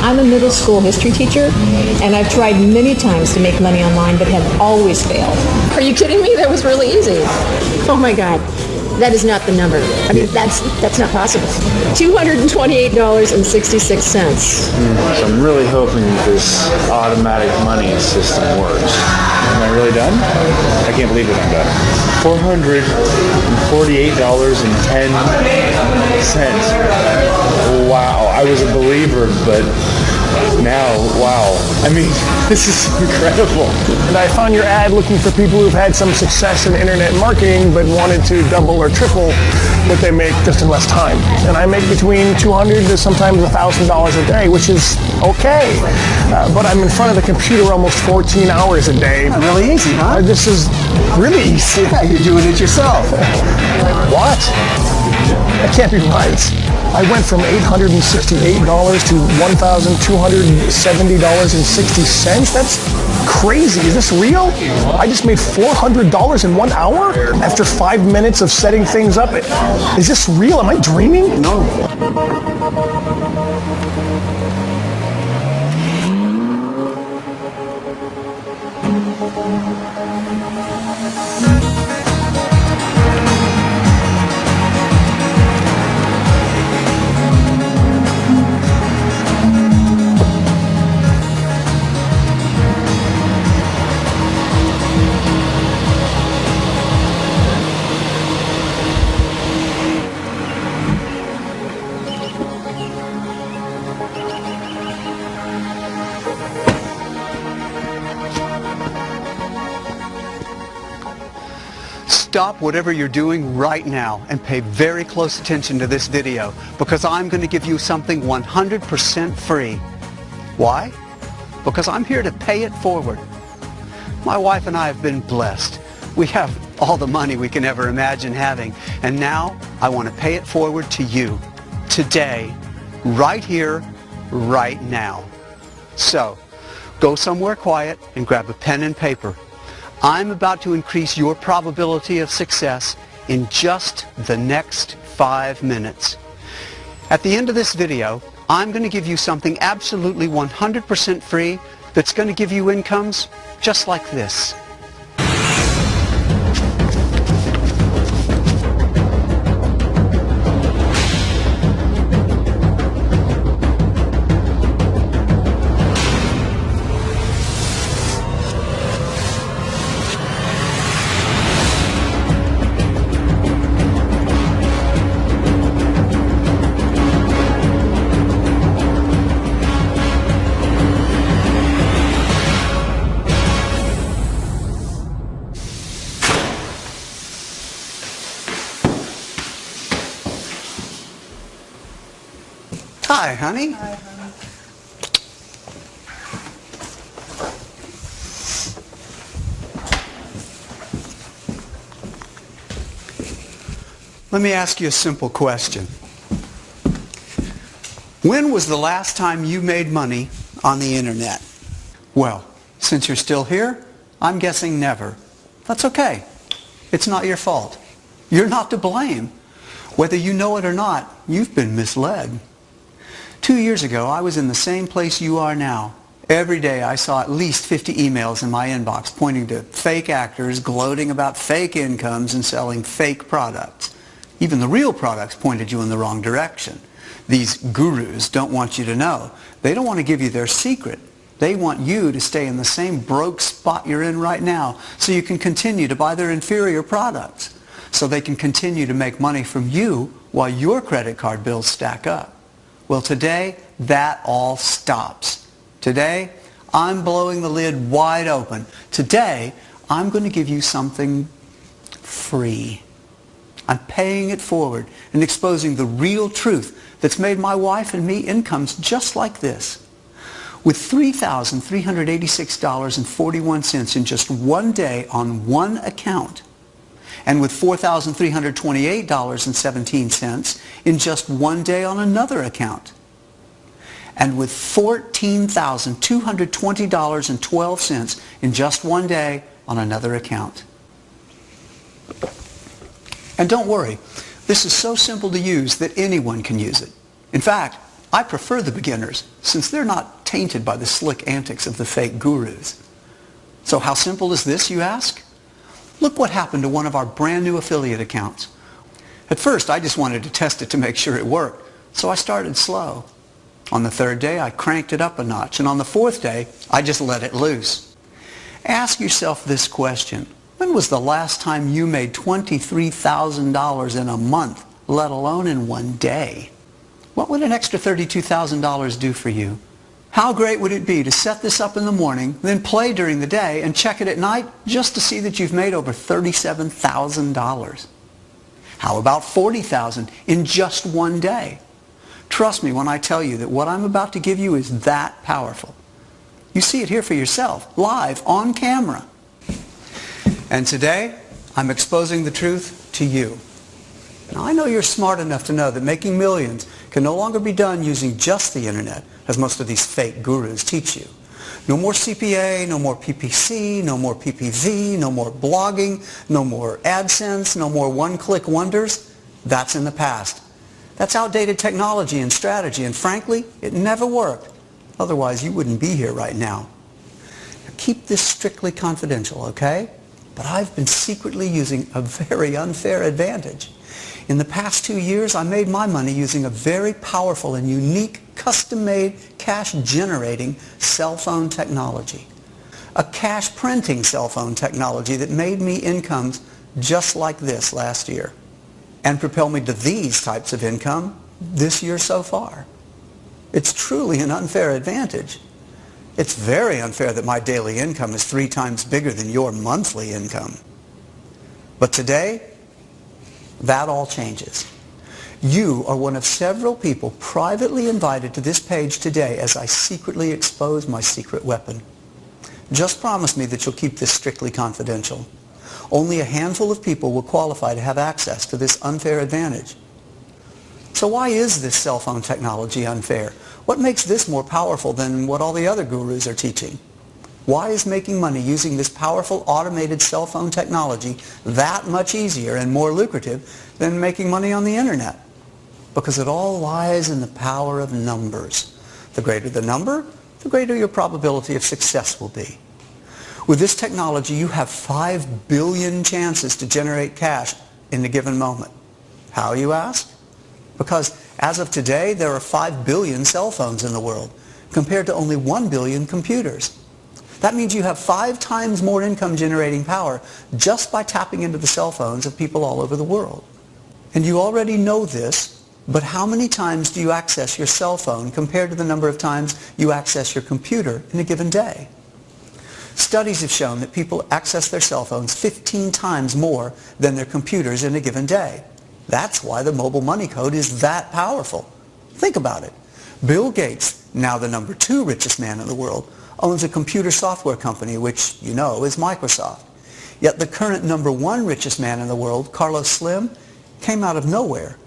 I'm a middle school history teacher, and I've tried many times to make money online, but have always failed. Are you kidding me? That was really easy. Oh my God. That is not the number. I mean, that's not possible. $228.66. So I'm really hoping this automatic money system works. Am I really done? I can't believe that I'm done. $448.10. Wow, I was a believer, but now, wow. I mean, this is incredible. And I found your ad looking for people who've had some success in internet marketing but wanted to double or triple what they make just in less time. And I make between $200 to sometimes $1,000 a day, which is okay. But I'm in front of the computer almost 14 hours a day. Really easy, huh? This is really easy. Yeah, you're doing it yourself. What? That can't be right. I went from $868 to $1,270.60. That's crazy. Is this real? I just made $400 in 1 hour after 5 minutes of setting things up. Is this real? Am I dreaming? No. Stop whatever you're doing right now and pay very close attention to this video, because I'm going to give you something 100% free. Why? Because I'm here to pay it forward. My wife and I have been blessed. We have all the money we can ever imagine having, and now I want to pay it forward to you today, right here, right now. So, go somewhere quiet and grab a pen and paper. I'm about to increase your probability of success in just the next 5 minutes. At the end of this video, I'm going to give you something absolutely 100% free that's going to give you incomes just like this. Hi, honey. Hi, honey. Let me ask you a simple question. When was the last time you made money on the internet? Well, since you're still here, I'm guessing never. That's okay. It's not your fault. You're not to blame. Whether you know it or not, you've been misled. 2 years ago, I was in the same place you are now. Every day I saw at least 50 emails in my inbox pointing to fake actors gloating about fake incomes and selling fake products. Even the real products pointed you in the wrong direction. These gurus don't want you to know. They don't want to give you their secret. They want you to stay in the same broke spot you're in right now so you can continue to buy their inferior products, so they can continue to make money from you while your credit card bills stack up. Well, today, that all stops. Today, I'm blowing the lid wide open. Today, I'm going to give you something free. I'm paying it forward and exposing the real truth that's made my wife and me incomes just like this. With $3,386.41 in just one day on one account, and with $4,328.17 in just one day on another account, and with $14,220.12 in just one day on another account. And don't worry, this is so simple to use that anyone can use it. In fact, I prefer the beginners since they're not tainted by the slick antics of the fake gurus. So how simple is this, you ask? Look what happened to one of our brand new affiliate accounts. At first, I just wanted to test it to make sure it worked, so I started slow. On the third day, I cranked it up a notch, and on the fourth day, I just let it loose. Ask yourself this question. When was the last time you made $23,000 in a month, let alone in one day? What would an extra $32,000 do for you? How great would it be to set this up in the morning, then play during the day, and check it at night just to see that you've made over $37,000? How about $40,000 in just one day? Trust me when I tell you that what I'm about to give you is that powerful. You see it here for yourself, live, on camera. And today, I'm exposing the truth to you. Now, I know you're smart enough to know that making millions can no longer be done using just the internet, as most of these fake gurus teach you. No more CPA, no more PPC, no more PPV, no more blogging, no more AdSense, no more one-click wonders. That's in the past. That's outdated technology and strategy, and frankly, it never worked. Otherwise, you wouldn't be here right now. Now keep this strictly confidential, okay? But I've been secretly using a very unfair advantage. In the past 2 years, I made my money using a very powerful and unique custom-made cash-generating cell phone technology. A cash-printing cell phone technology that made me incomes just like this last year and propelled me to these types of income this year so far. It's truly an unfair advantage. It's very unfair that my daily income is 3 times bigger than your monthly income. But today, that all changes. You are one of several people privately invited to this page today as I secretly expose my secret weapon. Just promise me that you'll keep this strictly confidential. Only a handful of people will qualify to have access to this unfair advantage. So why is this cell phone technology unfair? What makes this more powerful than what all the other gurus are teaching? Why is making money using this powerful automated cell phone technology that much easier and more lucrative than making money on the internet? Because it all lies in the power of numbers. The greater the number, the greater your probability of success will be. With this technology, you have 5 billion chances to generate cash in a given moment. How, you ask? Because as of today, there are 5 billion cell phones in the world, compared to only 1 billion computers. That means you have 5 times more income generating power just by tapping into the cell phones of people all over the world. And you already know this, but how many times do you access your cell phone compared to the number of times you access your computer in a given day? Studies have shown that people access their cell phones 15 times more than their computers in a given day. That's why the mobile money code is that powerful. Think about it. Bill Gates, now the number 2 richest man in the world, owns a computer software company, which you know is Microsoft. Yet the current number 1 richest man in the world, Carlos Slim, came out of nowhere.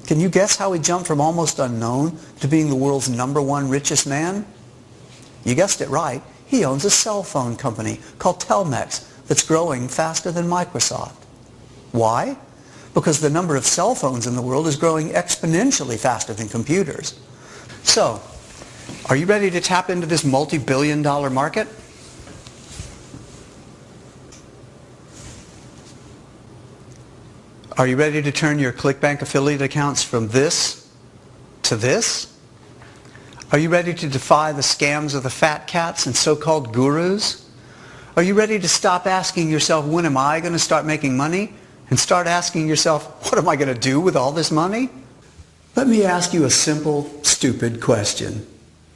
Can you guess how he jumped from almost unknown to being the world's number 1 richest man? You guessed it right. He owns a cell phone company called Telmex that's growing faster than Microsoft. Why? Because the number of cell phones in the world is growing exponentially faster than computers. So, are you ready to tap into this multi-billion-dollar market? Are you ready to turn your ClickBank affiliate accounts from this to this? Are you ready to defy the scams of the fat cats and so-called gurus? Are you ready to stop asking yourself, when am I going to start making money? And start asking yourself, what am I going to do with all this money? Let me ask you a simple, stupid question.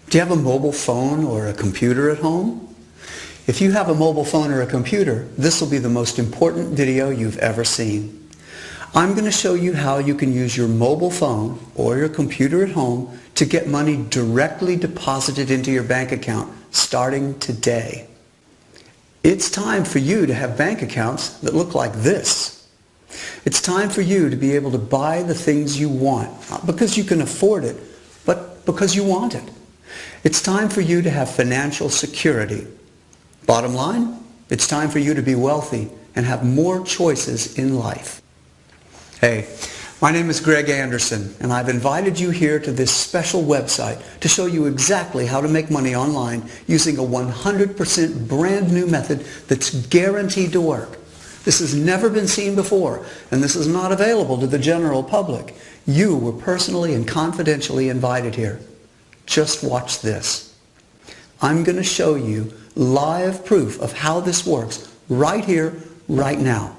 Do you have a mobile phone or a computer at home? If you have a mobile phone or a computer, this will be the most important video you've ever seen. I'm going to show you how you can use your mobile phone or your computer at home to get money directly deposited into your bank account starting today. It's time for you to have bank accounts that look like this. It's time for you to be able to buy the things you want, not because you can afford it, but because you want it. It's time for you to have financial security. Bottom line, it's time for you to be wealthy and have more choices in life. Hey, My name is Greg Anderson, and I've invited you here to this special website to show you exactly how to make money online using a 100% brand new method that's guaranteed to work. This has never been seen before, and this is not available to the general public. You were personally and confidentially invited here. Just watch this. I'm going to show you live proof of how this works right here, right now.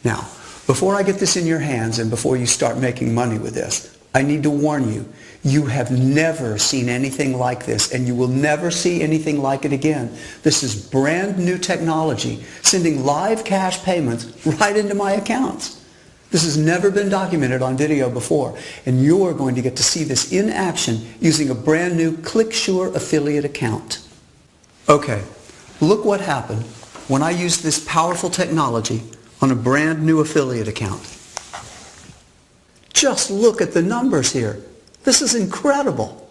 Now, before I get this in your hands and before you start making money with this, I need to warn you, you have never seen anything like this, and you will never see anything like it again. This is brand new technology, sending live cash payments right into my accounts. This has never been documented on video before, and you're going to get to see this in action using a brand new ClickSure affiliate account. Okay, look what happened when I used this powerful technology on a brand new affiliate account. Just look at the numbers here. This is incredible.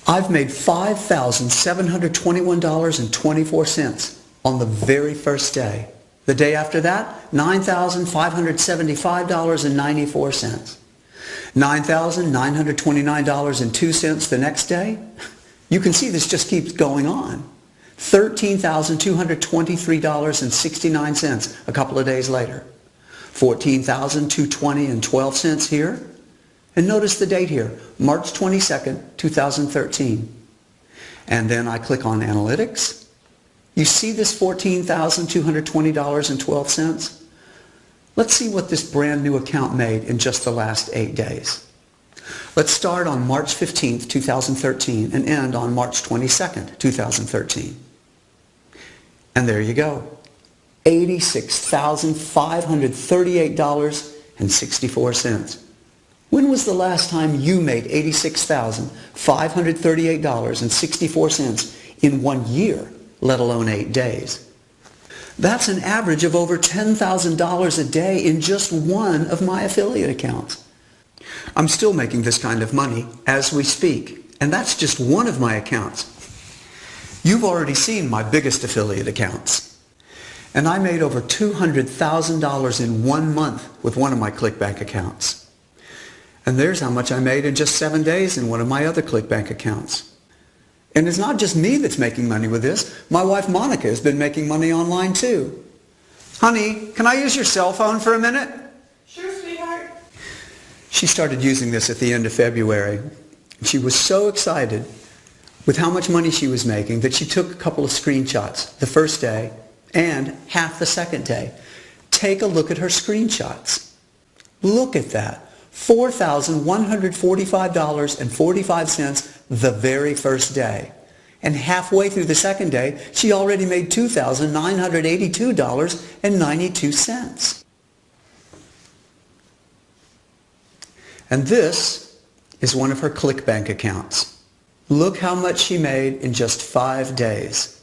I've made $5,721.24 on the very first day. The day after that, $9,575.94. $9,929.02 the next day. You can see this just keeps going on. $13,223.69 a couple of days later. $14,220.12 here. And notice the date here, March 22nd, 2013. And then I click on Analytics. You see this $14,220.12? Let's see what this brand new account made in just the last 8 days. Let's start on March 15th, 2013 and end on March 22nd, 2013. And there you go. $86,538.64. When was the last time you made $86,538.64 in 1 year, let alone 8 days? That's an average of over $10,000 a day in just one of my affiliate accounts. I'm still making this kind of money as we speak, and that's just one of my accounts. You've already seen my biggest affiliate accounts. And I made over $200,000 in 1 month with one of my ClickBank accounts. And there's how much I made in just 7 days in one of my other ClickBank accounts. And it's not just me that's making money with this. My wife Monica has been making money online too. Honey, can I use your cell phone for a minute? Sure, sweetheart. She started using this at the end of February. She was so excited with how much money she was making that she took a couple of screenshots the first day and half the second day. Take a look at her screenshots. Look at that. $4,145.45 the very first day. And halfway through the second day, she already made $2,982.92. And this is one of her ClickBank accounts. Look how much she made in just 5 days.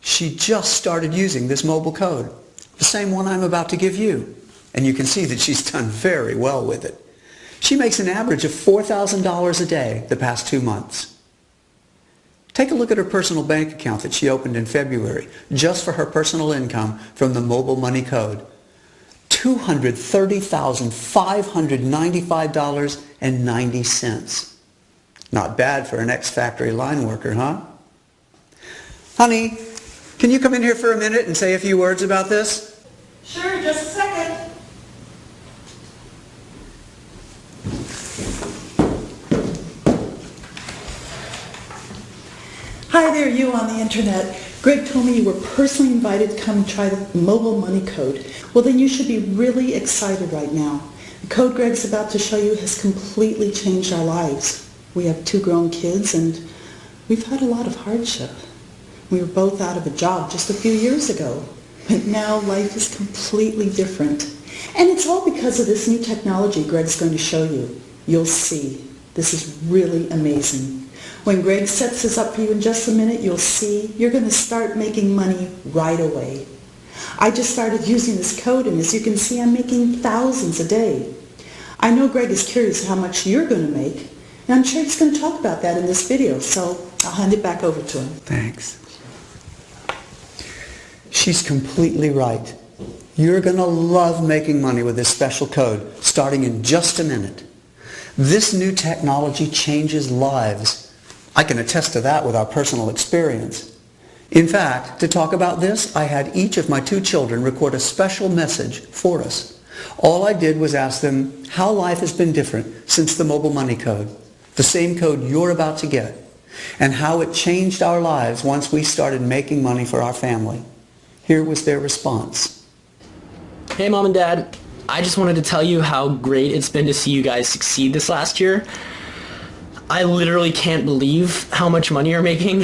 She just started using this mobile code, the same one I'm about to give you. And you can see that she's done very well with it. She makes an average of $4,000 a day the past 2 months. Take a look at her personal bank account that she opened in February, just for her personal income from the mobile money code. $230,595.90. Not bad for an ex-factory line worker, huh? Honey, can you come in here for a minute and say a few words about this? Sure, just a second. Hi there, you on the internet. Greg told me you were personally invited to come and try the mobile money code. Well, then you should be really excited right now. The code Greg's about to show you has completely changed our lives. We have 2 grown kids and we've had a lot of hardship. We were both out of a job just a few years ago. But now life is completely different. And it's all because of this new technology Greg's going to show you. You'll see. This is really amazing. When Greg sets this up for you in just a minute, you'll see you're going to start making money right away. I just started using this code, and as you can see, I'm making thousands a day. I know Greg is curious how much you're going to make, and I'm sure he's going to talk about that in this video, so I'll hand it back over to him. Thanks. She's completely right. You're going to love making money with this special code. starting in just a minute. This new technology changes lives. I can attest to that with our personal experience. In fact, to talk about this, I had each of my 2 children record a special message for us. All I did was ask them how life has been different since the mobile money code, the same code you're about to get, and how it changed our lives once we started making money for our family. Here was their response. Hey Mom and Dad, I just wanted to tell you how great it's been to see you guys succeed this last year. I literally can't believe how much money you're making.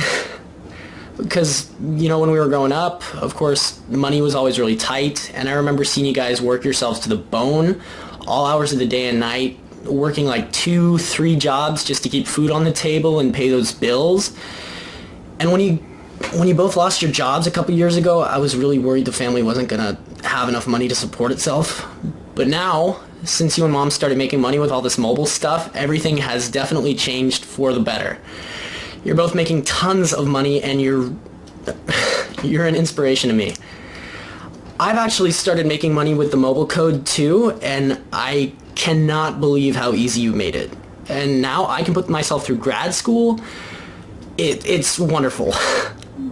Because, you know, when we were growing up, of course, money was always really tight, and I remember seeing you guys work yourselves to the bone, all hours of the day and night, working like 2-3 jobs just to keep food on the table and pay those bills. And when you both lost your jobs a couple years ago, I was really worried the family wasn't gonna have enough money to support itself. But now, since you and Mom started making money with all this mobile stuff, everything has definitely changed for the better. You're both making tons of money, and you're an inspiration to me. I've actually started making money with the mobile code too, and I cannot believe how easy you made it. And now I can put myself through grad school. It's wonderful.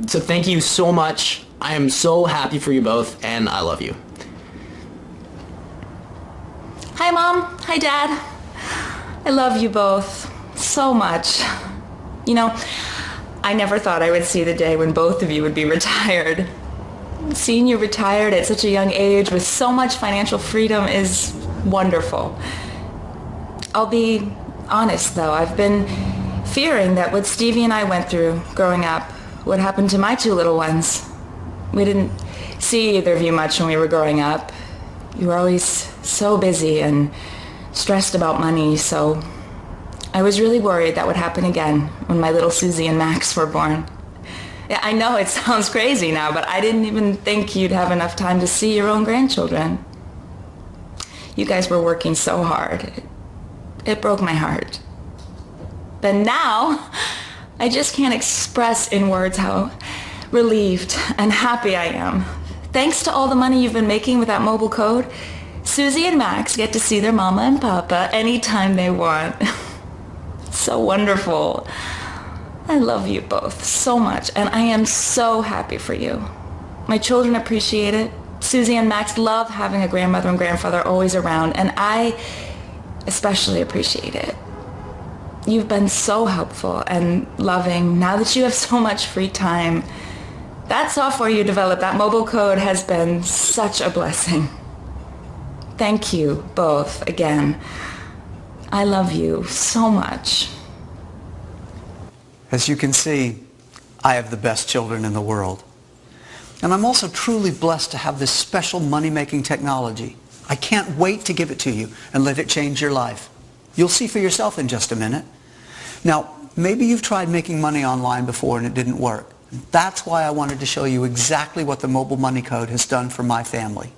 So thank you so much. I am so happy for you both, and I love you. Hi Mom, hi Dad. I love you both so much. You know, I never thought I would see the day when both of you would be retired. Seeing you retired at such a young age with so much financial freedom is wonderful. I'll be honest though, I've been fearing that what Stevie and I went through growing up would happen to my 2 little ones. We didn't see either of you much when we were growing up. You were always so busy and stressed about money, so I was really worried that would happen again when my little Susie and Max were born. Yeah, I know it sounds crazy now, but I didn't even think you'd have enough time to see your own grandchildren. You guys were working so hard. It broke my heart. But now, I just can't express in words how relieved and happy I am. Thanks to all the money you've been making with that mobile code, Susie and Max get to see their mama and papa anytime they want. So wonderful. I love you both so much, and I am so happy for you. My children appreciate it. Susie and Max love having a grandmother and grandfather always around, and I especially appreciate it. You've been so helpful and loving now that you have so much free time. That software you developed, that mobile code, has been such a blessing. Thank you both again. I love you so much. As you can see, I have the best children in the world. And I'm also truly blessed to have this special money-making technology. I can't wait to give it to you and let it change your life. You'll see for yourself in just a minute. Now, maybe you've tried making money online before and it didn't work. That's why I wanted to show you exactly what the mobile money code has done for my family.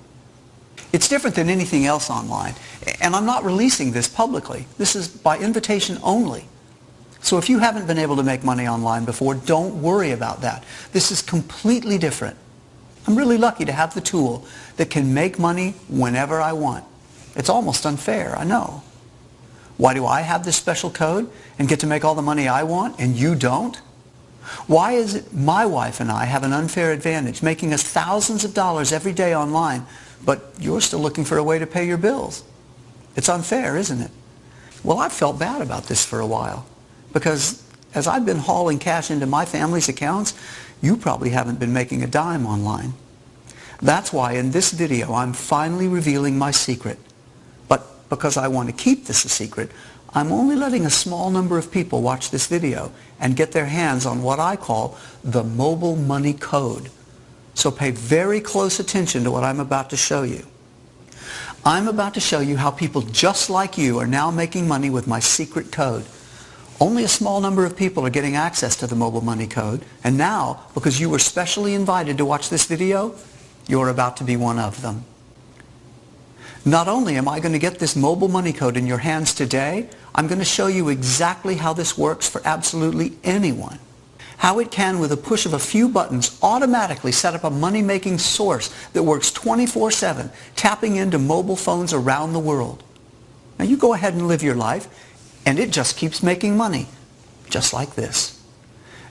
It's different than anything else online, and I'm not releasing this publicly. This is by invitation only. So if you haven't been able to make money online before, don't worry about that. This is completely different. I'm really lucky to have the tool that can make money whenever I want. It's almost unfair, I know. Why do I have this special code and get to make all the money I want and you don't? Why is it my wife and I have an unfair advantage, making us thousands of dollars every day online, but you're still looking for a way to pay your bills? It's unfair, isn't it? Well, I've felt bad about this for a while, because as I've been hauling cash into my family's accounts, you probably haven't been making a dime online. That's why in this video I'm finally revealing my secret. But because I want to keep this a secret, I'm only letting a small number of people watch this video and get their hands on what I call the mobile money code. So pay very close attention to what I'm about to show you. I'm about to show you how people just like you are now making money with my secret code. Only a small number of people are getting access to the mobile money code, and now, because you were specially invited to watch this video, you're about to be one of them. Not only am I going to get this mobile money code in your hands today, I'm going to show you exactly how this works for absolutely anyone. How it can, with a push of a few buttons, automatically set up a money-making source that works 24/7, tapping into mobile phones around the world. Now you go ahead and live your life, and it just keeps making money, just like this.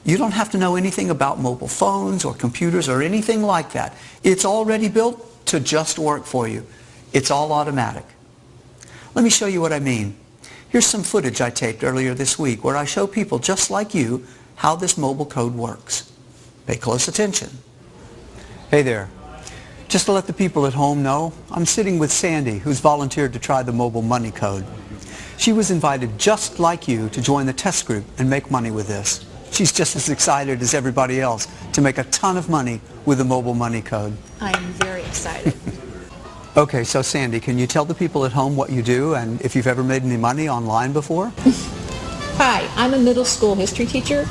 You don't have to know anything about mobile phones or computers or anything like that. It's already built to just work for you. It's all automatic. Let me show you what I mean. Here's some footage I taped earlier this week where I show people just like you how this mobile code works. Pay close attention. Hey there. Just to let the people at home know, I'm sitting with Sandy, who's volunteered to try the mobile money code. She was invited just like you to join the test group and make money with this. She's just as excited as everybody else to make a ton of money with the mobile money code. I am very excited. Okay, so Sandy, can you tell the people at home what you do and if you've ever made any money online before? Hi, I'm a middle school history teacher,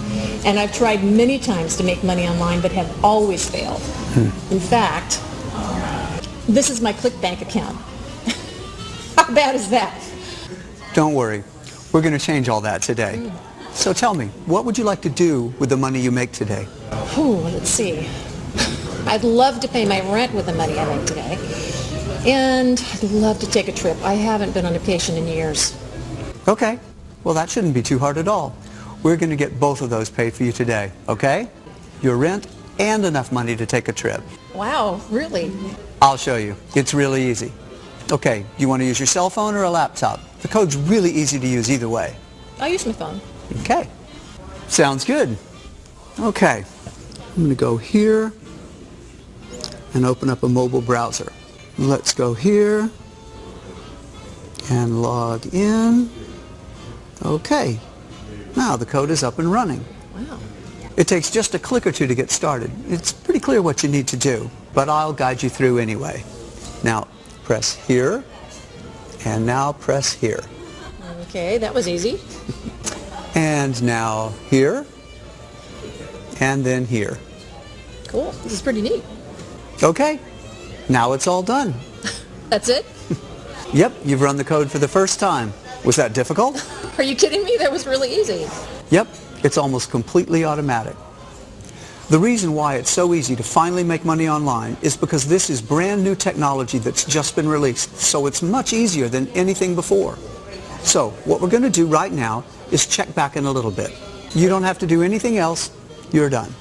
and I've tried many times to make money online, but have always failed. In fact, this is my ClickBank account. How bad is that? Don't worry. We're going to change all that today. So tell me, what would you like to do with the money you make today? Let's see. I'd love to pay my rent with the money I make today. And I'd love to take a trip. I haven't been on vacation in years. Okay. Well, that shouldn't be too hard at all. We're going to get both of those paid for you today, okay? Your rent and enough money to take a trip. Wow, really? I'll show you. It's really easy. Okay, you want to use your cell phone or a laptop? The code's really easy to use either way. I'll use my phone. Okay. Sounds good. Okay. I'm going to go here and open up a mobile browser. Let's go here and log in. Okay. Now the code is up and running. Wow. It takes just a click or two to get started. It's pretty clear what you need to do, but I'll guide you through anyway. Now press here and now press here. Okay, that was easy. And now here and then here. Cool. This is pretty neat. Okay. Now it's all done. That's it? Yep, you've run the code for the first time. Was that difficult? Are you kidding me? That was really easy. Yep, it's almost completely automatic. The reason why it's so easy to finally make money online is because this is brand new technology that's just been released, so it's much easier than anything before. So what we're going to do right now is check back in a little bit. You don't have to do anything else. You're done.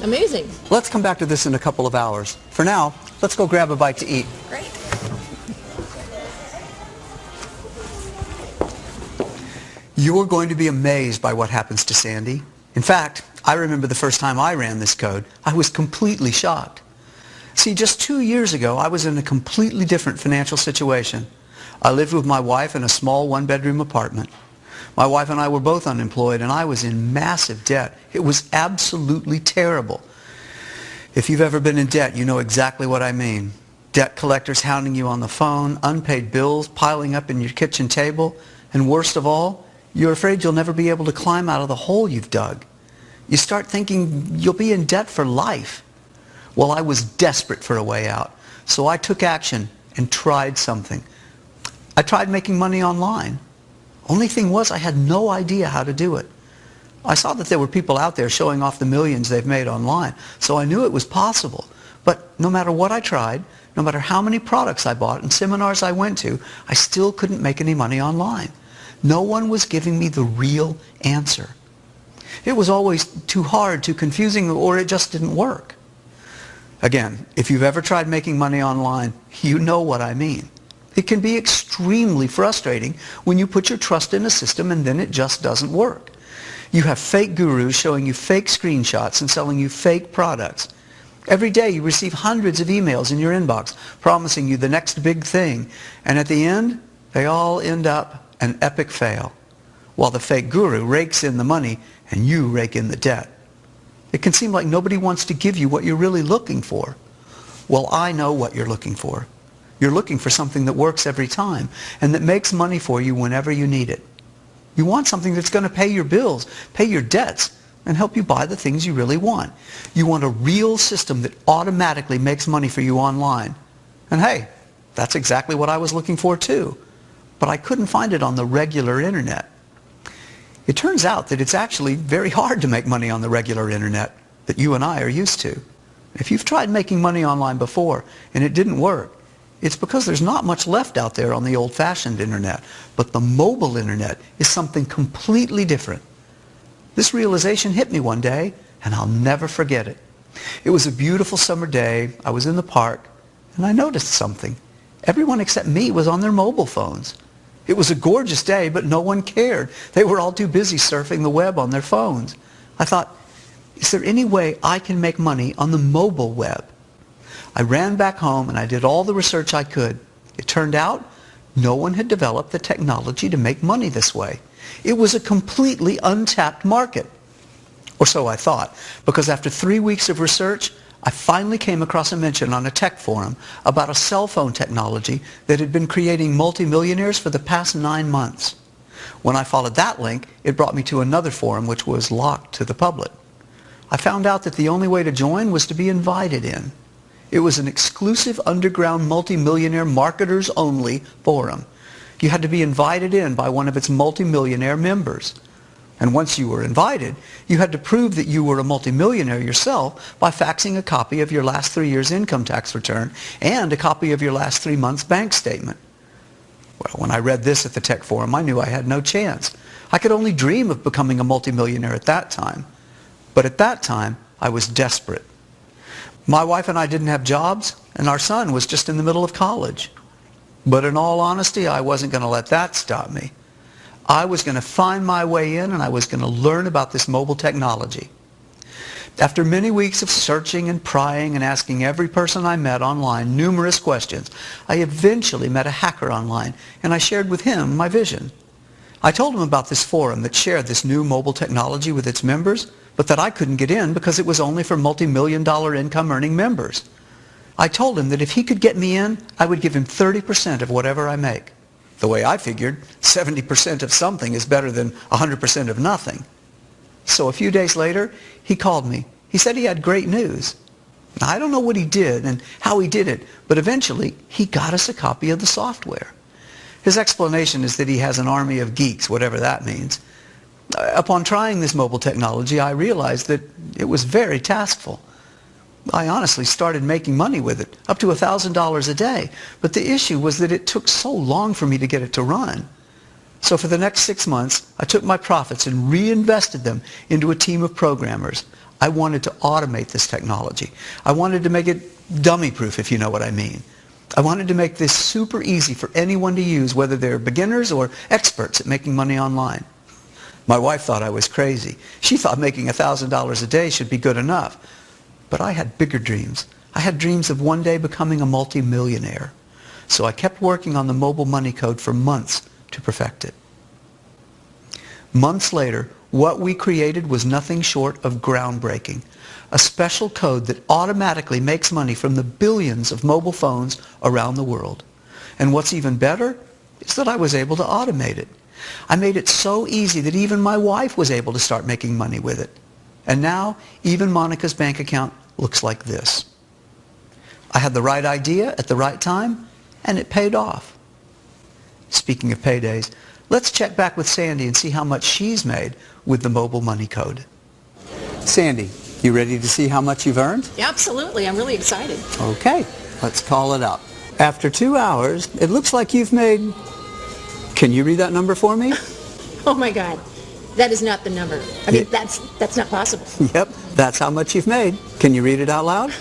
Amazing. Let's come back to this in a couple of hours. For now, let's go grab a bite to eat. Great. You're going to be amazed by what happens to Sandy. In fact, I remember the first time I ran this code, I was completely shocked. See, just 2 years ago, I was in a completely different financial situation. I lived with my wife in a small one-bedroom apartment. My wife and I were both unemployed, and I was in massive debt. It was absolutely terrible. If you've ever been in debt, you know exactly what I mean. Debt collectors hounding you on the phone, unpaid bills piling up in your kitchen table, and worst of all, you're afraid you'll never be able to climb out of the hole you've dug. You start thinking you'll be in debt for life. Well, I was desperate for a way out, so I took action and tried something. I tried making money online. Only thing was I had no idea how to do it. I saw that there were people out there showing off the millions they've made online, so I knew it was possible. But no matter what I tried, no matter how many products I bought and seminars I went to, I still couldn't make any money online. No one was giving me the real answer. It was always too hard, too confusing, or it just didn't work. Again, if you've ever tried making money online, you know what I mean. It can be extremely frustrating when you put your trust in a system and then it just doesn't work. You have fake gurus showing you fake screenshots and selling you fake products. Every day you receive hundreds of emails in your inbox promising you the next big thing, and at the end, they all end up an epic fail, while the fake guru rakes in the money and you rake in the debt. It can seem like nobody wants to give you what you're really looking for. Well, I know what you're looking for. You're looking for something that works every time and that makes money for you whenever you need it. You want something that's going to pay your bills, pay your debts, and help you buy the things you really want. You want a real system that automatically makes money for you online. And hey, that's exactly what I was looking for too. But I couldn't find it on the regular internet. It turns out that it's actually very hard to make money on the regular internet that you and I are used to. If you've tried making money online before and it didn't work, it's because there's not much left out there on the old-fashioned internet. But the mobile internet is something completely different. This realization hit me one day, and I'll never forget it. It was a beautiful summer day. I was in the park, and I noticed something. Everyone except me was on their mobile phones. It was a gorgeous day, but no one cared. They were all too busy surfing the web on their phones. I thought, is there any way I can make money on the mobile web? I ran back home and I did all the research I could. It turned out no one had developed the technology to make money this way. It was a completely untapped market. Or so I thought, because after 3 weeks of research, I finally came across a mention on a tech forum about a cell phone technology that had been creating multimillionaires for the past 9 months. When I followed that link, it brought me to another forum which was locked to the public. I found out that the only way to join was to be invited in. It was an exclusive underground multimillionaire marketers only forum. You had to be invited in by one of its multimillionaire members. And once you were invited, you had to prove that you were a multimillionaire yourself by faxing a copy of your last 3 years' income tax return and a copy of your last 3 months' bank statement. Well, when I read this at the tech forum, I knew I had no chance. I could only dream of becoming a multimillionaire at that time. But at that time, I was desperate. My wife and I didn't have jobs, and our son was just in the middle of college. But in all honesty, I wasn't going to let that stop me. I was going to find my way in, and I was going to learn about this mobile technology. After many weeks of searching and prying and asking every person I met online numerous questions, I eventually met a hacker online, and I shared with him my vision. I told him about this forum that shared this new mobile technology with its members, but that I couldn't get in because it was only for multi-million-dollar income-earning members. I told him that if he could get me in, I would give him 30% of whatever I make. The way I figured, 70% of something is better than 100% of nothing. So a few days later, he called me. He said he had great news. Now, I don't know what he did and how he did it, but eventually he got us a copy of the software. His explanation is that he has an army of geeks, whatever that means. Upon trying this mobile technology, I realized that it was very taskful. I honestly started making money with it, up to $1,000 a day. But the issue was that it took so long for me to get it to run. So for the next 6 months, I took my profits and reinvested them into a team of programmers. I wanted to automate this technology. I wanted to make it dummy-proof, if you know what I mean. I wanted to make this super easy for anyone to use, whether they're beginners or experts at making money online. My wife thought I was crazy. She thought making $1,000 a day should be good enough. But I had bigger dreams. I had dreams of one day becoming a multi-millionaire. So I kept working on the mobile money code for months to perfect it. Months later, what we created was nothing short of groundbreaking. A special code that automatically makes money from the billions of mobile phones around the world. And what's even better is that I was able to automate it. I made it so easy that even my wife was able to start making money with it. And now, even Monica's bank account looks like this. I had the right idea at the right time, and it paid off. Speaking of paydays, let's check back with Sandy and see how much she's made with the mobile money code. Sandy, you ready to see how much you've earned? Yeah, absolutely. I'm really excited. Okay, let's call it up. After 2 hours, it looks like you've made... Can you read that number for me? Oh my God. That is not the number. I mean, that's not possible. Yep, that's how much you've made. Can you read it out loud?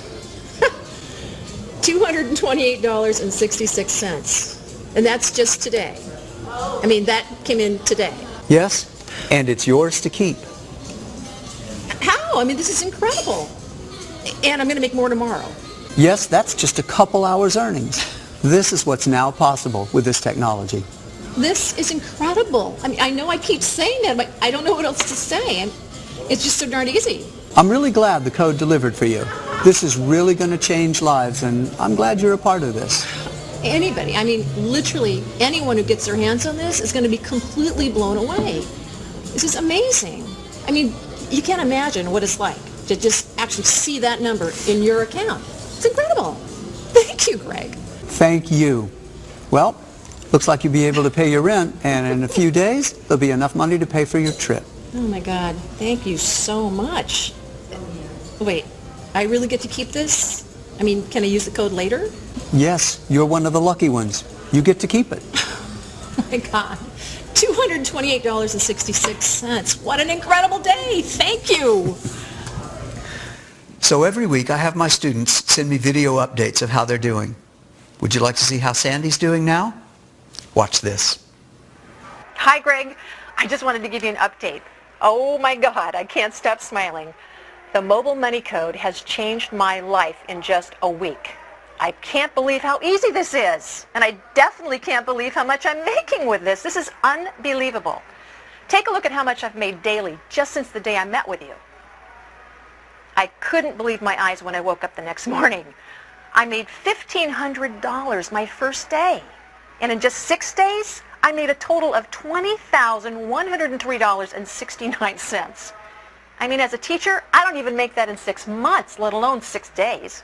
$228.66. And that's just today. I mean, that came in today. Yes, and it's yours to keep. How? I mean, this is incredible. And I'm going to make more tomorrow. Yes, that's just a couple hours earnings. This is what's now possible with this technology. This is incredible. I mean, I know I keep saying that, but I don't know what else to say. And it's just so darn easy. I'm really glad the code delivered for you. This is really going to change lives, and I'm glad you're a part of this. Anybody, I mean, literally anyone who gets their hands on this is going to be completely blown away. This is amazing. I mean, you can't imagine what it's like to just actually see that number in your account. It's incredible. Thank you, Greg. Thank you. Well, looks like you'll be able to pay your rent, and in a few days, there'll be enough money to pay for your trip. Oh my God, thank you so much. Wait, I really get to keep this? I mean, can I use the code later? Yes, you're one of the lucky ones. You get to keep it. Oh my God. $228.66. What an incredible day. Thank you. So every week I have my students send me video updates of how they're doing. Would you like to see how Sandy's doing now? Watch this. Hi, Greg. I just wanted to give you an update. Oh my God, I can't stop smiling. The mobile money code has changed my life in just a week. I can't believe how easy this is. And I definitely can't believe how much I'm making with this. This is unbelievable. Take a look at how much I've made daily just since the day I met with you. I couldn't believe my eyes when I woke up the next morning. I made $1,500 my first day. And in just 6 days, I made a total of $20,103.69. I mean, as a teacher, I don't even make that in 6 months, let alone 6 days.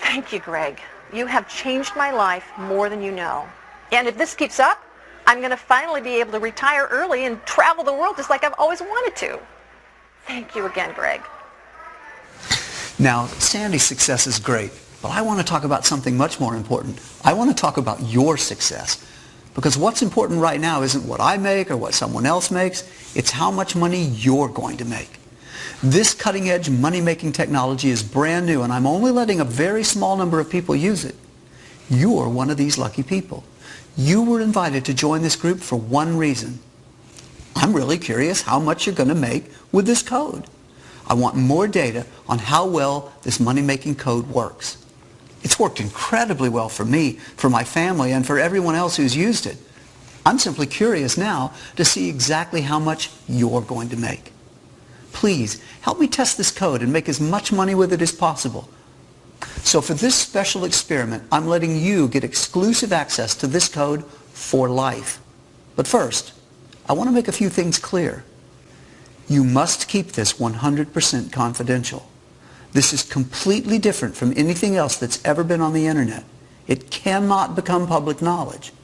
Thank you, Greg. You have changed my life more than you know. And if this keeps up, I'm going to finally be able to retire early and travel the world just like I've always wanted to. Thank you again, Greg. Now, Sandy's success is great, but I want to talk about something much more important. I want to talk about your success. Because what's important right now isn't what I make or what someone else makes. It's how much money you're going to make. This cutting-edge money-making technology is brand new, and I'm only letting a very small number of people use it. You're one of these lucky people. You were invited to join this group for one reason. I'm really curious how much you're going to make with this code. I want more data on how well this money-making code works. It's worked incredibly well for me, for my family, and for everyone else who's used it. I'm simply curious now to see exactly how much you're going to make. Please, help me test this code and make as much money with it as possible. So for this special experiment, I'm letting you get exclusive access to this code for life. But first, I want to make a few things clear. You must keep this 100% confidential. This is completely different from anything else that's ever been on the internet. It cannot become public knowledge.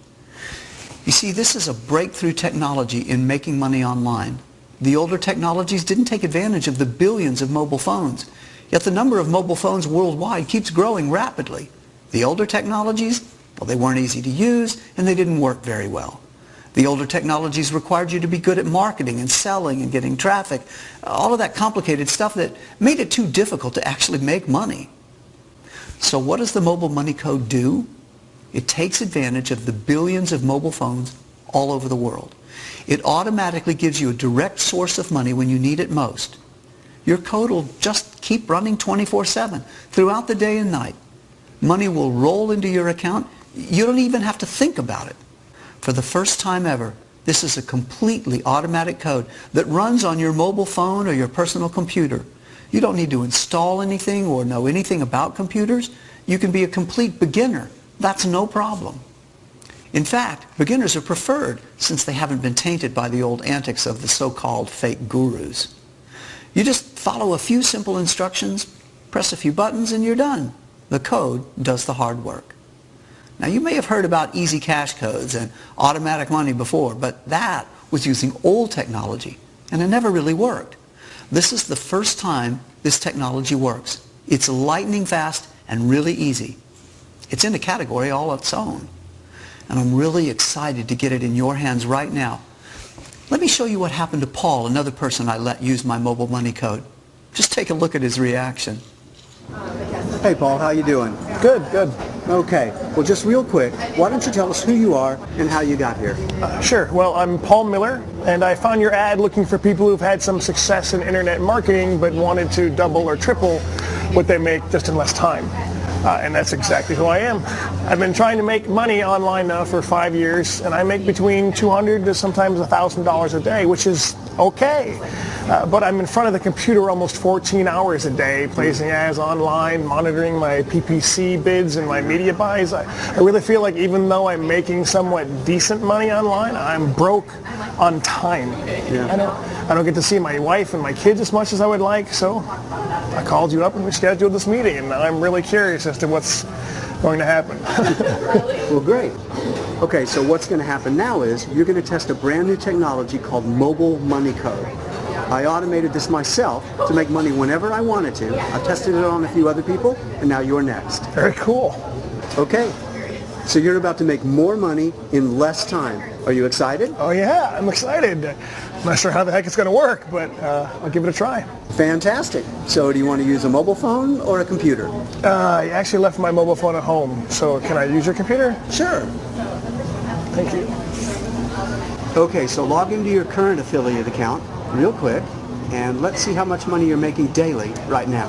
You see, this is a breakthrough technology in making money online. The older technologies didn't take advantage of the billions of mobile phones. Yet the number of mobile phones worldwide keeps growing rapidly. The older technologies, well, they weren't easy to use and they didn't work very well. The older technologies required you to be good at marketing and selling and getting traffic, all of that complicated stuff that made it too difficult to actually make money. So what does the mobile money code do? It takes advantage of the billions of mobile phones all over the world. It automatically gives you a direct source of money when you need it most. Your code will just keep running 24/7 throughout the day and night. Money will roll into your account. You don't even have to think about it. For the first time ever, this is a completely automatic code that runs on your mobile phone or your personal computer. You don't need to install anything or know anything about computers. You can be a complete beginner. That's no problem. In fact, beginners are preferred since they haven't been tainted by the old antics of the so-called fake gurus. You just follow a few simple instructions, press a few buttons, and you're done. The code does the hard work. Now, you may have heard about easy cash codes and automatic money before, but that was using old technology, and it never really worked. This is the first time this technology works. It's lightning fast and really easy. It's in a category all its own. And I'm really excited to get it in your hands right now. Let me show you what happened to Paul, another person I let use my mobile money code. Just take a look at his reaction. Hey, Paul, how you doing? Good, good. Okay. Well, just real quick, why don't you tell us who you are and how you got here? Sure. Well, I'm Paul Miller, and I found your ad looking for people who've had some success in internet marketing but wanted to double or triple what they make just in less time. And that's exactly who I am. I've been trying to make money online now for 5 years, and I make between $200 to sometimes $1,000 a day, which is okay. But I'm in front of the computer almost 14 hours a day, placing ads online, monitoring my PPC bids and my media buys. I really feel like even though I'm making somewhat decent money online, I'm broke on time. Yeah. I don't get to see my wife and my kids as much as I would like, so I called you up and we scheduled this meeting, and I'm really curious as to what's going to happen. Well, great. Okay, so what's going to happen now is you're going to test a brand new technology called mobile money code. I automated this myself to make money whenever I wanted to. I've tested it on a few other people, and now you're next. Very cool. Okay, so you're about to make more money in less time. Are you excited? Oh yeah, I'm excited. I'm not sure how the heck it's going to work, but I'll give it a try. Fantastic. So do you want to use a mobile phone or a computer? I actually left my mobile phone at home, so can I use your computer? Sure. Thank you. Okay, so log into your current affiliate account real quick, and let's see how much money you're making daily right now.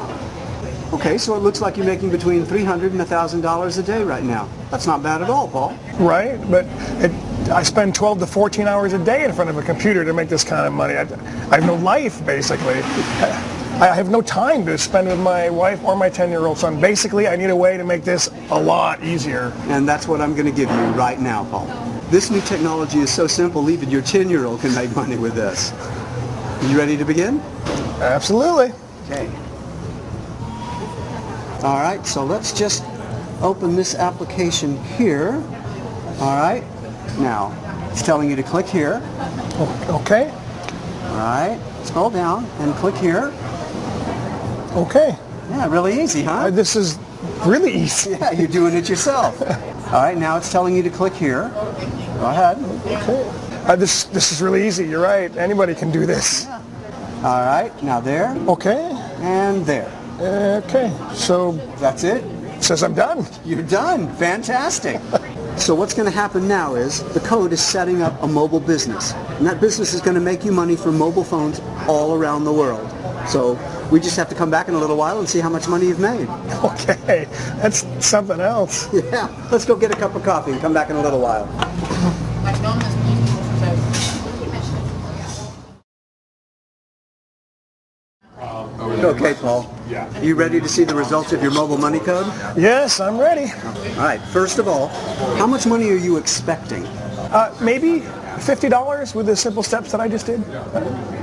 Okay, so it looks like you're making between $300 and $1,000 a day right now. That's not bad at all, Paul. Right, but I spend 12 to 14 hours a day in front of a computer to make this kind of money. I have no life, basically. I have no time to spend with my wife or my 10-year-old son. Basically, I need a way to make this a lot easier. And that's what I'm going to give you right now, Paul. This new technology is so simple, even your 10-year-old can make money with this. You ready to begin? Absolutely. Okay. All right, so let's just open this application here. All right. Now, it's telling you to click here. Okay. All right. Scroll down and click here. Okay. Yeah, really easy, huh? This is really easy. Yeah, you're doing it yourself. All right, now it's telling you to click here. Go ahead. Okay. This is really easy. You're right. Anybody can do this. Yeah. All right, now there. Okay. And there. Okay. So that's it? Says I'm done. You're done. Fantastic. So what's going to happen now is the code is setting up a mobile business. And that business is going to make you money from mobile phones all around the world. So we just have to come back in a little while and see how much money you've made. Okay, that's something else. Yeah, let's go get a cup of coffee and come back in a little while. Okay, Paul. Are you ready to see the results of your mobile money code? Yes, I'm ready. All right, first of all, how much money are you expecting? Maybe $50 with the simple steps that I just did.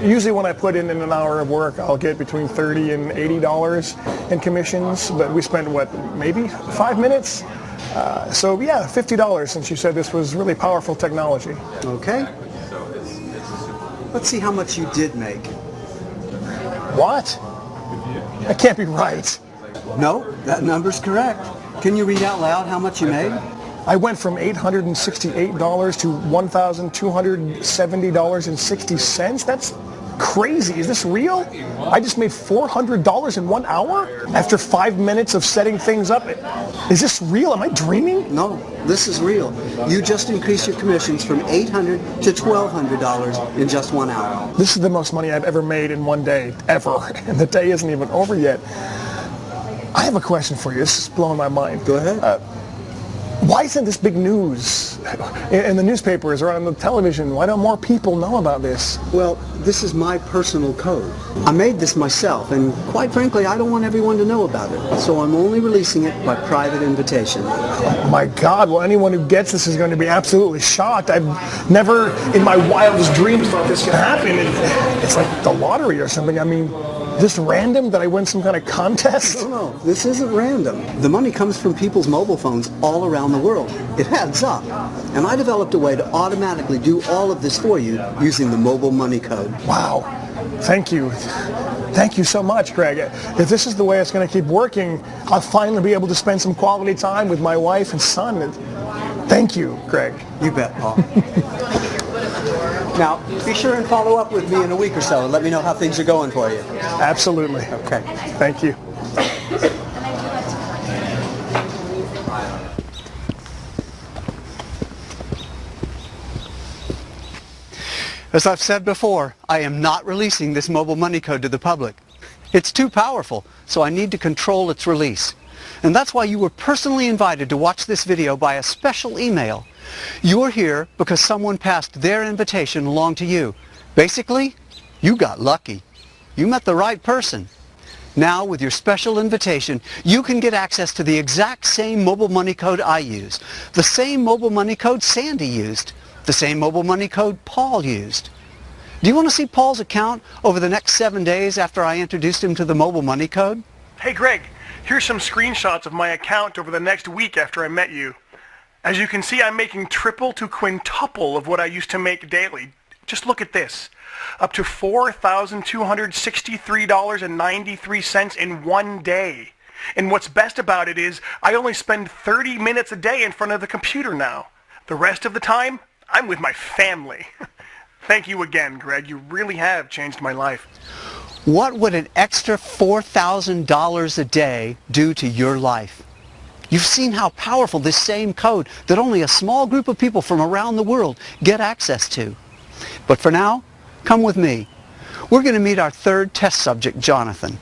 Usually when I put in an hour of work, I'll get between $30 and $80 in commissions, but we spent, what, maybe 5 minutes? So yeah, $50 since you said this was really powerful technology. Okay. Let's see how much you did make. What? That can't be right. No, that number's correct. Can you read out loud how much you made? I went from $868 to $1,270.60. That's crazy. Is this real? I just made $400 in 1 hour after 5 minutes of setting things up. Is this real? Am I dreaming? No, this is real. You just increased your commissions from $800 to $1,200 in just 1 hour. This is the most money I've ever made in one day, ever. And the day isn't even over yet. I have a question for you. This is blowing my mind. Go ahead. Why isn't this big news in the newspapers or on the television? Why don't more people know about this? Well, this is my personal code. I made this myself, and quite frankly, I don't want everyone to know about it. So I'm only releasing it by private invitation. Oh my God, well, anyone who gets this is going to be absolutely shocked. I've never in my wildest dreams thought this could happen. It's like the lottery or something. I mean, this random that I win some kind of contest? No, this isn't random. The money comes from people's mobile phones all around the world. It adds up. And I developed a way to automatically do all of this for you using the mobile money code. Wow. Thank you. Thank you so much, Greg. If this is the way it's going to keep working, I'll finally be able to spend some quality time with my wife and son. Thank you, Greg. You bet, Paul. Now, be sure and follow up with me in a week or so and let me know how things are going for you. Absolutely. Okay. Thank you. As I've said before, I am not releasing this mobile money code to the public. It's too powerful, so I need to control its release. And that's why you were personally invited to watch this video by a special email. You're here because someone passed their invitation along to you. Basically, you got lucky. You met the right person. Now, with your special invitation, you can get access to the exact same mobile money code I used, the same mobile money code Sandy used, the same mobile money code Paul used. Do you want to see Paul's account over the next 7 days after I introduced him to the mobile money code? Hey, Greg, here's some screenshots of my account over the next week after I met you. As you can see, I'm making triple to quintuple of what I used to make daily. Just look at this. Up to $4,263.93 in one day. And what's best about it is I only spend 30 minutes a day in front of the computer now. The rest of the time, I'm with my family. Thank you again, Greg. You really have changed my life. What would an extra $4,000 a day do to your life? You've seen how powerful this same code that only a small group of people from around the world get access to. But for now, come with me. We're going to meet our third test subject, Jonathan.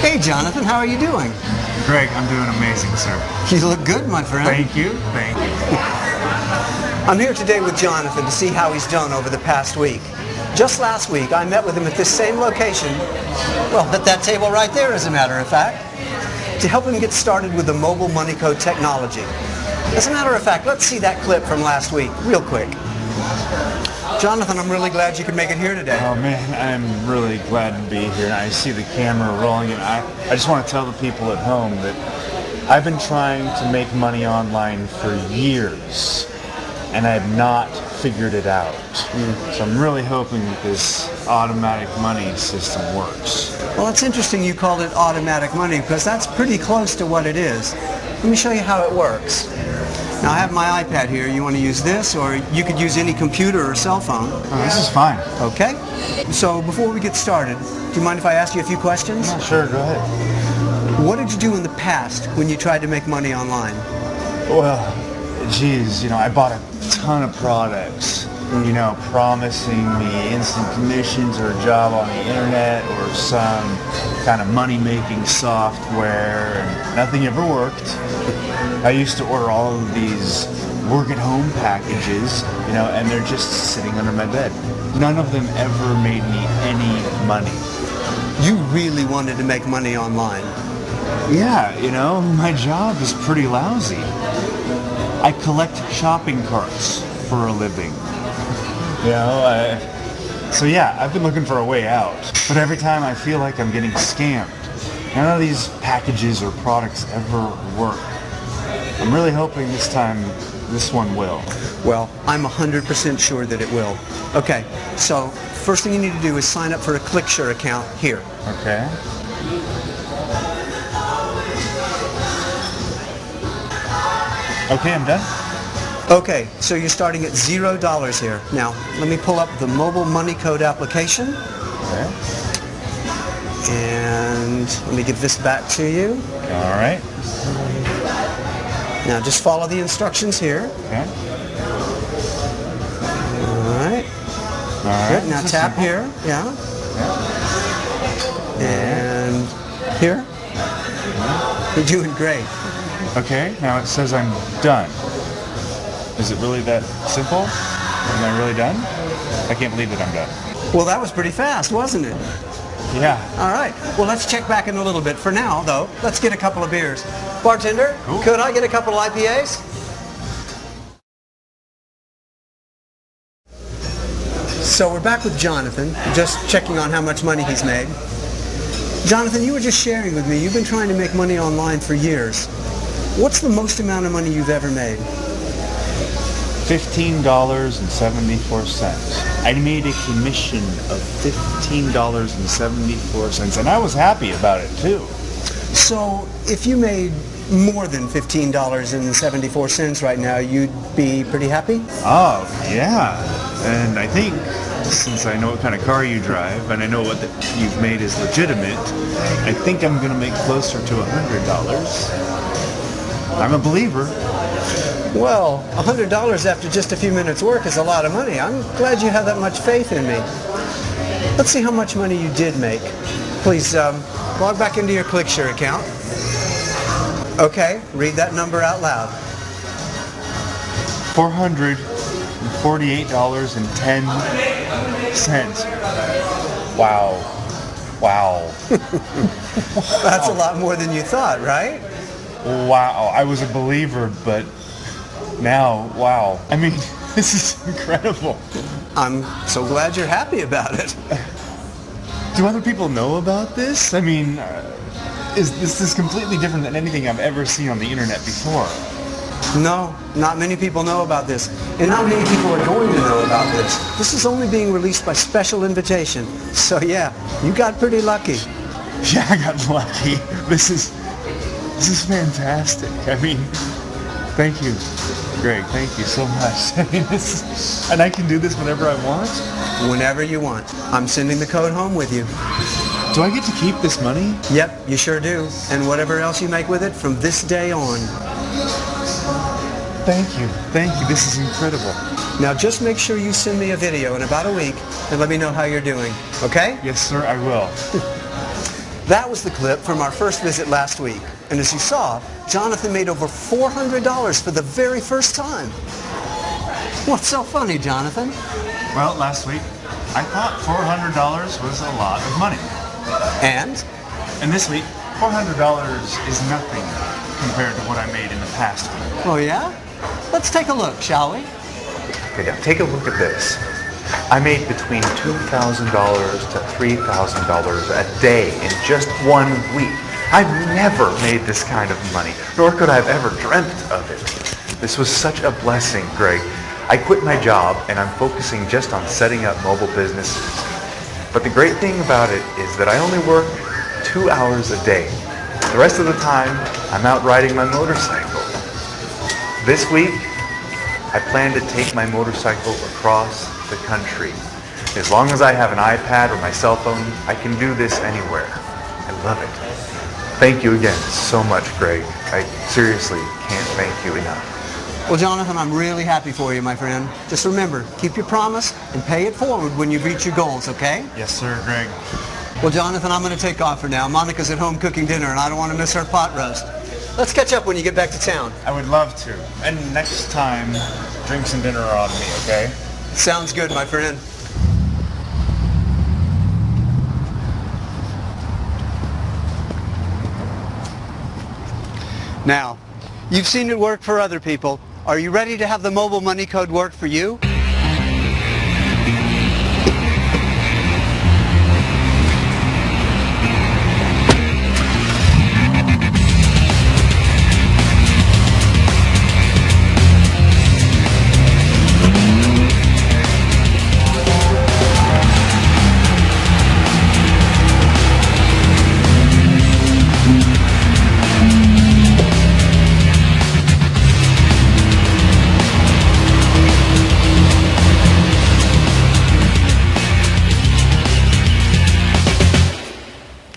Hey, Jonathan, how are you doing? Greg, I'm doing amazing, sir. You look good, my friend. Thank you. Thank you. I'm here today with Jonathan to see how he's done over the past week. Just last week, I met with him at this same location, well, at that table right there, as a matter of fact, to help him get started with the mobile money code technology. As a matter of fact, let's see that clip from last week, real quick. Jonathan, I'm really glad you could make it here today. Oh man, I'm really glad to be here. I see the camera rolling, and I just want to tell the people at home that I've been trying to make money online for years, and I have not figured it out. So I'm really hoping that this automatic money system works. Well, it's interesting you called it automatic money because that's pretty close to what it is. Let me show you how it works. Now I have my iPad here. You want to use this, or you could use any computer or cell phone. Oh, this is fine. Okay. So before we get started, do you mind if I ask you a few questions? Yeah, sure, go ahead. What did you do in the past when you tried to make money online? Well, geez, I bought a ton of products, promising me instant commissions or a job on the internet or some kind of money-making software, and nothing ever worked. I used to order all of these work-at-home packages, and they're just sitting under my bed. None of them ever made me any money. You really wanted to make money online? Yeah, my job is pretty lousy. I collect shopping carts for a living. So yeah, I've been looking for a way out. But every time I feel like I'm getting scammed. None of these packages or products ever work. I'm really hoping this time this one will. Well, I'm 100% sure that it will. Okay, so first thing you need to do is sign up for a ClickShare account here. Okay. Okay, I'm done. Okay, so you're starting at $0 here. Now, let me pull up the mobile money code application. Okay. And let me give this back to you. All right. Now, just follow the instructions here. Okay. All right. All right. Good. Now tap here. Yeah. And here. You're doing great. Okay, now it says I'm done. Is it really that simple? Am I really done? I can't believe that I'm done. Well, that was pretty fast, wasn't it? Yeah. All right. Well, let's check back in a little bit. For now, though, let's get a couple of beers. Bartender, could I get a couple of IPAs? So we're back with Jonathan, just checking on how much money he's made. Jonathan, you were just sharing with me, you've been trying to make money online for years. What's the most amount of money you've ever made? $15.74. I made a commission of $15.74, and I was happy about it too. So if you made more than $15.74 right now, you'd be pretty happy? Oh, yeah. And I think, since I know what kind of car you drive, and I know what you've made is legitimate, I think I'm going to make closer to $100. I'm a believer. Well, $100 after just a few minutes work is a lot of money. I'm glad you have that much faith in me. Let's see how much money you did make. Please log back into your ClickShare account. Okay, read that number out loud. $448.10. Wow. Wow. That's a lot more than you thought, right? Wow. I was a believer, but now, wow. I mean, this is incredible. I'm so glad you're happy about it. Do other people know about this? I mean, this is completely different than anything I've ever seen on the internet before. No, not many people know about this. And not many people are going to know about this. This is only being released by special invitation. So yeah, you got pretty lucky. Yeah, I got lucky. This is fantastic. I mean, thank you, Greg. Thank you so much. I mean, and I can do this whenever I want? Whenever you want. I'm sending the code home with you. Do I get to keep this money? Yep, you sure do. And whatever else you make with it from this day on. Thank you. Thank you. This is incredible. Now just make sure you send me a video in about a week and let me know how you're doing. Okay? Yes, sir, I will. That was the clip from our first visit last week. And as you saw, Jonathan made over $400 for the very first time. What's so funny, Jonathan? Well, last week, I thought $400 was a lot of money. And this week, $400 is nothing compared to what I made in the past week. Oh yeah? Let's take a look, shall we? Okay, now take a look at this. I made between $2,000 to $3,000 a day in just 1 week. I've never made this kind of money, nor could I have ever dreamt of it. This was such a blessing, Greg. I quit my job and I'm focusing just on setting up mobile businesses. But the great thing about it is that I only work 2 hours a day. The rest of the time, I'm out riding my motorcycle. This week, I plan to take my motorcycle across the country. As long as I have an iPad or my cell phone, I can do this anywhere. I love it. Thank you again so much, Greg. I seriously can't thank you enough. Well, Jonathan, I'm really happy for you, my friend. Just remember, keep your promise and pay it forward when you reach your goals, okay? Yes, sir, Greg. Well, Jonathan, I'm going to take off for now. Monica's at home cooking dinner, and I don't want to miss her pot roast. Let's catch up when you get back to town. I would love to. And next time, drinks and dinner are on me, okay? Sounds good, my friend. Now, you've seen it work for other people. Are you ready to have the mobile money code work for you?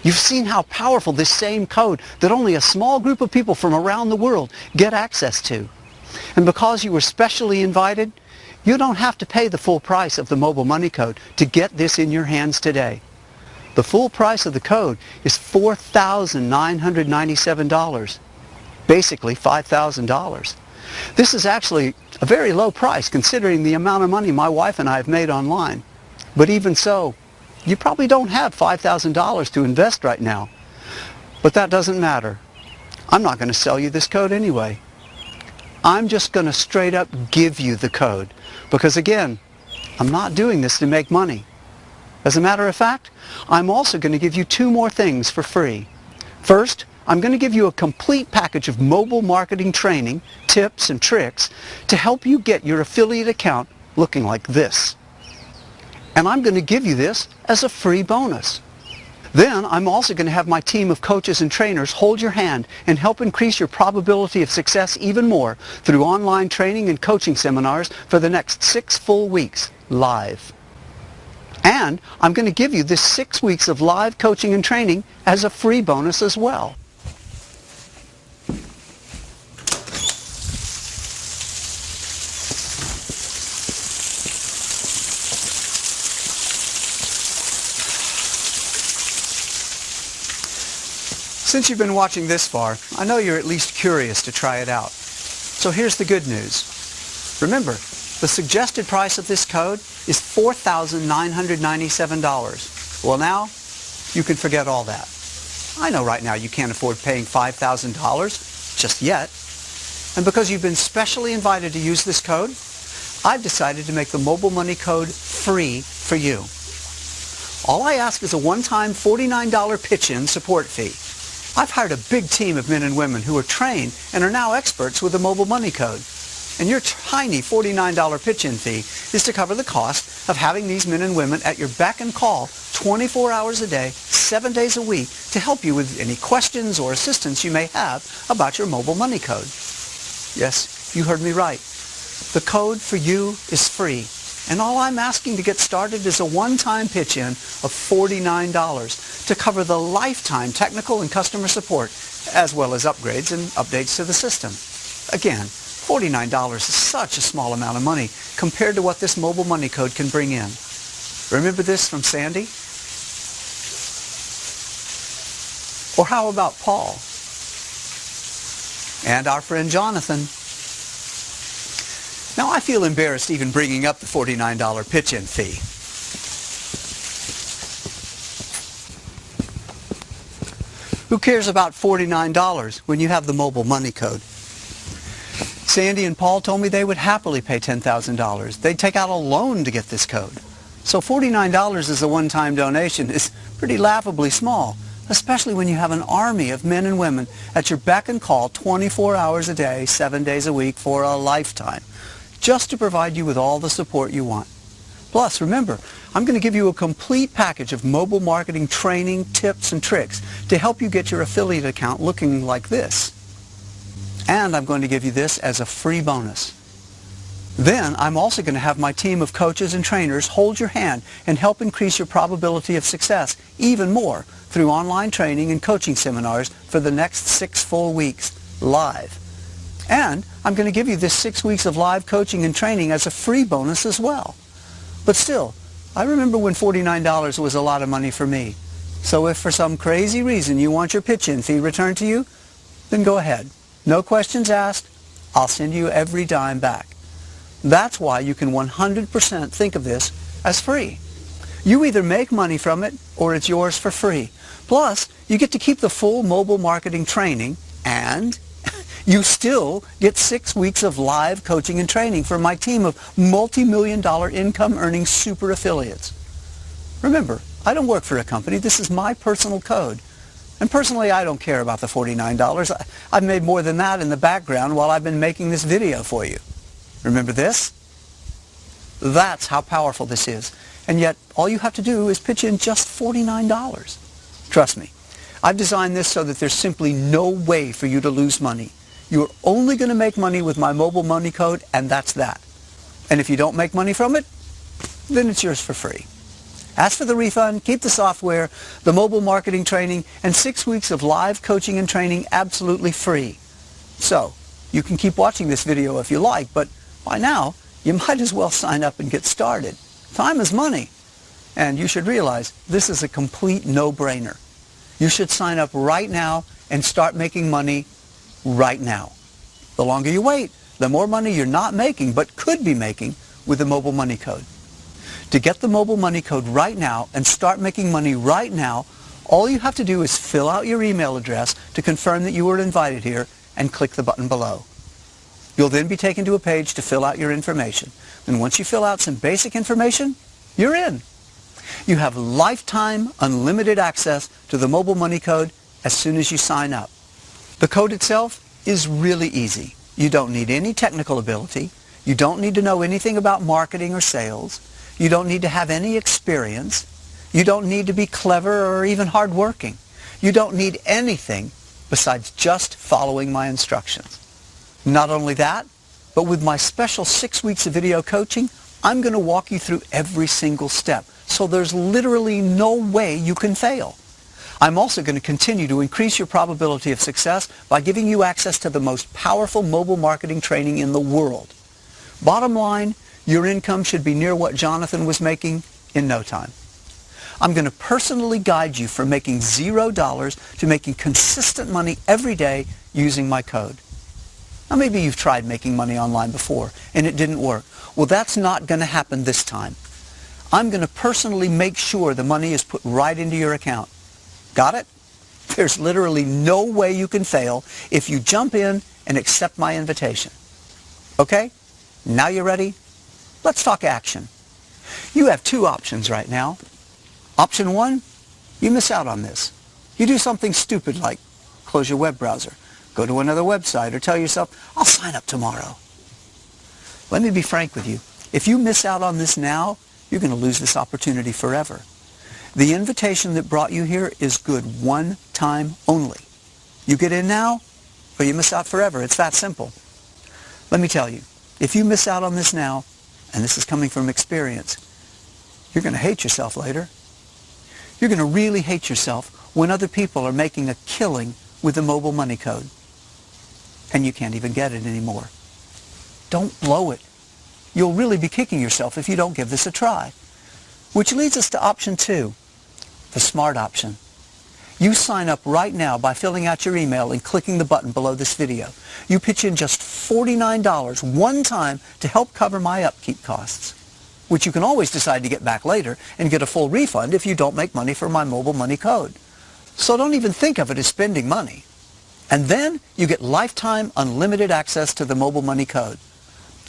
You've seen how powerful this same code that only a small group of people from around the world get access to. And because you were specially invited, you don't have to pay the full price of the mobile money code to get this in your hands today. The full price of the code is $4,997, basically $5,000. This is actually a very low price considering the amount of money my wife and I have made online. But even so, you probably don't have $5,000 to invest right now. But that doesn't matter. I'm not going to sell you this code anyway. I'm just going to straight up give you the code. Because again, I'm not doing this to make money. As a matter of fact, I'm also going to give you 2 more things for free. First, I'm going to give you a complete package of mobile marketing training, tips, and tricks to help you get your affiliate account looking like this. And I'm going to give you this as a free bonus. Then I'm also going to have my team of coaches and trainers hold your hand and help increase your probability of success even more through online training and coaching seminars for the next 6 full weeks, live. And I'm going to give you this 6 weeks of live coaching and training as a free bonus as well. Since you've been watching this far, I know you're at least curious to try it out. So here's the good news. Remember, the suggested price of this code is $4,997. Well, now you can forget all that. I know right now you can't afford paying $5,000 just yet. And because you've been specially invited to use this code, I've decided to make the Mobile Money Code free for you. All I ask is a one-time $49 pitch-in support fee. I've hired a big team of men and women who are trained and are now experts with the Mobile Money Code. And your tiny $49 pitch-in fee is to cover the cost of having these men and women at your beck and call 24 hours a day, 7 days a week to help you with any questions or assistance you may have about your Mobile Money Code. Yes, you heard me right. The code for you is free. And all I'm asking to get started is a one-time pitch-in of $49 to cover the lifetime technical and customer support, as well as upgrades and updates to the system. Again, $49 is such a small amount of money compared to what this Mobile Money Code can bring in. Remember this from Sandy? Or how about Paul? And our friend Jonathan? Now, I feel embarrassed even bringing up the $49 pitch-in fee. Who cares about $49 when you have the Mobile Money Code? Sandy and Paul told me they would happily pay $10,000. They'd take out a loan to get this code. So $49 as a one-time donation is pretty laughably small, especially when you have an army of men and women at your beck and call 24 hours a day, 7 days a week for a lifetime, just to provide you with all the support you want. Plus, remember, I'm going to give you a complete package of mobile marketing training, tips, and tricks to help you get your affiliate account looking like this. And I'm going to give you this as a free bonus. Then, I'm also going to have my team of coaches and trainers hold your hand and help increase your probability of success even more through online training and coaching seminars for the next 6 full weeks, live. And I'm going to give you this 6 weeks of live coaching and training as a free bonus as well. But still, I remember when $49 was a lot of money for me. So if for some crazy reason you want your pitch-in fee returned to you, then go ahead. No questions asked. I'll send you every dime back. That's why you can 100% think of this as free. You either make money from it or it's yours for free. Plus, you get to keep the full mobile marketing training and you still get 6 weeks of live coaching and training from my team of multi-million-dollar income-earning super affiliates. Remember, I don't work for a company. This is my personal code. And personally, I don't care about the $49. I've made more than that in the background while I've been making this video for you. Remember this? That's how powerful this is. And yet, all you have to do is pitch in just $49. Trust me, I've designed this so that there's simply no way for you to lose money. You're only going to make money with my Mobile Money Code, and that's that. And if you don't make money from it, then it's yours for free. As for the refund, keep the software, the mobile marketing training, and 6 weeks of live coaching and training absolutely free. So, you can keep watching this video if you like, but by now, you might as well sign up and get started. Time is money. And you should realize this is a complete no-brainer. You should sign up right now and start making money right now. The longer you wait, the more money you're not making but could be making with the Mobile Money Code. To get the Mobile Money Code right now and start making money right now, all you have to do is fill out your email address to confirm that you were invited here and click the button below. You'll then be taken to a page to fill out your information. And once you fill out some basic information, you're in. You have lifetime unlimited access to the Mobile Money Code as soon as you sign up. The code itself is really easy. You don't need any technical ability. You don't need to know anything about marketing or sales. You don't need to have any experience. You don't need to be clever or even hardworking. You don't need anything besides just following my instructions. Not only that, but with my special 6 weeks of video coaching, I'm going to walk you through every single step. So there's literally no way you can fail. I'm also going to continue to increase your probability of success by giving you access to the most powerful mobile marketing training in the world. Bottom line, your income should be near what Jonathan was making in no time. I'm going to personally guide you from making $0 to making consistent money every day using my code. Now maybe you've tried making money online before and it didn't work. Well, that's not going to happen this time. I'm going to personally make sure the money is put right into your account. Got it? There's literally no way you can fail if you jump in and accept my invitation. Okay? Now you're ready? Let's talk action. You have two options right now. Option one, you miss out on this. You do something stupid like close your web browser, go to another website, or tell yourself, I'll sign up tomorrow. Let me be frank with you. If you miss out on this now, you're going to lose this opportunity forever. The invitation that brought you here is good one time only. You get in now, or you miss out forever. It's that simple. Let me tell you, if you miss out on this now, and this is coming from experience, you're going to hate yourself later. You're going to really hate yourself when other people are making a killing with the mobile money code. And you can't even get it anymore. Don't blow it. You'll really be kicking yourself if you don't give this a try. Which leads us to option two, the smart option. You sign up right now by filling out your email and clicking the button below this video. You pitch in just $49 one time to help cover my upkeep costs, which you can always decide to get back later and get a full refund if you don't make money for my mobile money code. So don't even think of it as spending money. And then you get lifetime unlimited access to the mobile money code.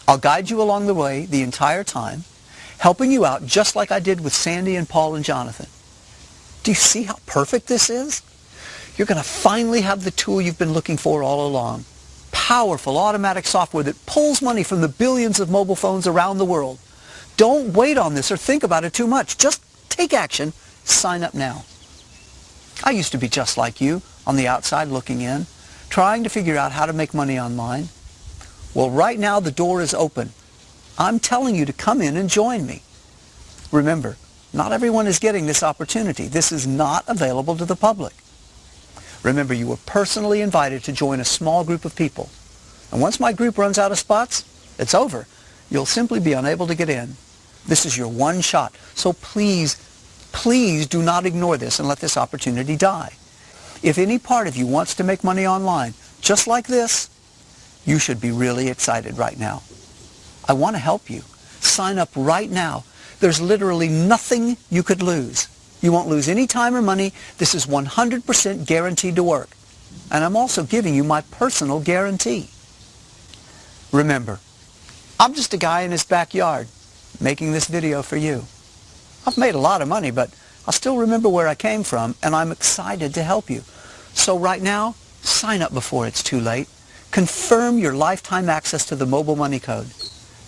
I'll guide you along the way the entire time, helping you out just like I did with Sandy and Paul and Jonathan. Do you see how perfect this is? You're going to finally have the tool you've been looking for all along. Powerful automatic software that pulls money from the billions of mobile phones around the world. Don't wait on this or think about it too much. Just take action. Sign up now. I used to be just like you, on the outside looking in, trying to figure out how to make money online. Well, right now the door is open. I'm telling you to come in and join me. Remember, not everyone is getting this opportunity. This is not available to the public. Remember, you were personally invited to join a small group of people. And once my group runs out of spots, it's over. You'll simply be unable to get in. This is your one shot. So please, please do not ignore this and let this opportunity die. If any part of you wants to make money online, just like this, you should be really excited right now. I want to help you. Sign up right now. There's literally nothing you could lose. You won't lose any time or money. This is 100% guaranteed to work. And I'm also giving you my personal guarantee. Remember, I'm just a guy in his backyard making this video for you. I've made a lot of money, but I still remember where I came from, and I'm excited to help you. So right now, sign up before it's too late. Confirm your lifetime access to the mobile money code.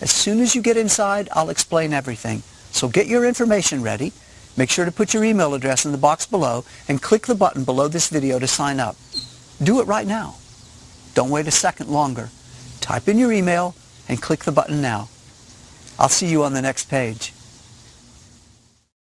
As soon as you get inside, I'll explain everything. So get your information ready. Make sure to put your email address in the box below and click the button below this video to sign up. Do it right now. Don't wait a second longer. Type in your email and click the button now. I'll see you on the next page.